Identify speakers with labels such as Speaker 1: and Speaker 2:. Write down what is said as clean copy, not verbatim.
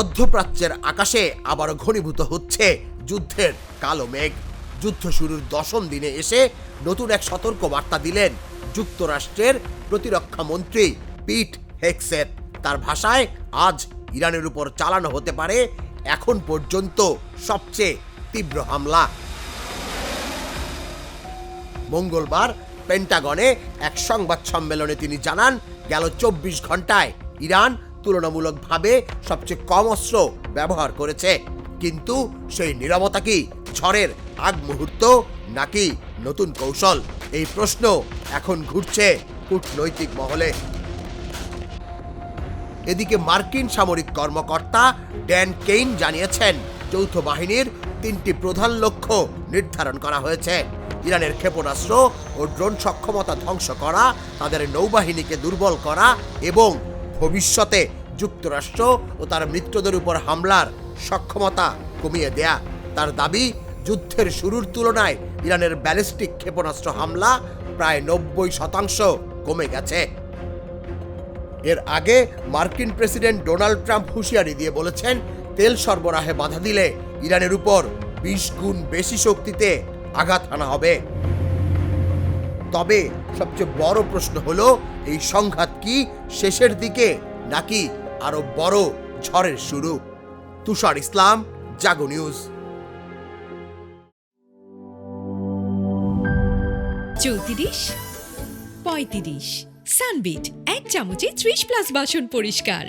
Speaker 1: মধ্যপ্রাচ্যের আকাশে আবারও ঘনীভূত হচ্ছে যুদ্ধের কালো মেঘ। যুদ্ধ শুরুর দশম দিনে এসে নতুন এক সতর্ক বার্তা দিলেন যুক্তরাষ্ট্রের প্রতিরক্ষা মন্ত্রী পিট হেগসেথ। তার ভাষায়, আজ ইরানের উপর চালানো হতে পারে এখন পর্যন্ত সবচেয়ে তীব্র হামলা। মঙ্গলবার পেন্টাগনে এক সংবাদ সম্মেলনে তিনি জানান, গেল 24 ঘন্টায় ইরান তুলনামূলকভাবে সবচেয়ে কম অস্ত্র ব্যবহার করেছে। কিন্তু সেই নীরবতা কি ঝড়ের আগ মুহূর্ত নাকি নতুন কৌশল? এই প্রশ্ন এখন ঘুরছে কূটনৈতিক মহলে। এদিকে মার্কিন সামরিক কর্মকর্তা ড্যান কেইন জানিয়েছেন, যৌথ বাহিনীর 3টি প্রধান লক্ষ্য নির্ধারণ করা হয়েছে। ইরানের ক্ষেপণাস্ত্র ও ড্রোন সক্ষমতা ধ্বংস করা, তাদের নৌবাহিনীকে দুর্বল করা এবং ভবিষ্যতে যুক্তরাষ্ট্র ও তার মিত্রদের উপর হামলার সক্ষমতা কমিয়ে দেয়া। তার দাবি, যুদ্ধের শুরুর তুলনায় ইরানের ব্যালিস্টিক ক্ষেপণাস্ত্র হামলা প্রায় 90% কমে গেছে। এর আগে মার্কিন প্রেসিডেন্ট ডোনাল্ড ট্রাম্প হুঁশিয়ারি দিয়ে বলেছেন, তেল সরবরাহে বাধা দিলে ইরানের উপর 20 গুণ বেশি শক্তিতে আঘাত হানা হবে। তবে সবচেয়ে বড় প্রশ্ন হলো, এই সংঘাত কি শেষের দিকে নাকি আরো বড় ঝড়ের শুরু? তুষার ইসলাম, জাগো নিউজ।
Speaker 2: 34, 35 সানবিট 1 চামচে 30+ বাসন পরিষ্কার।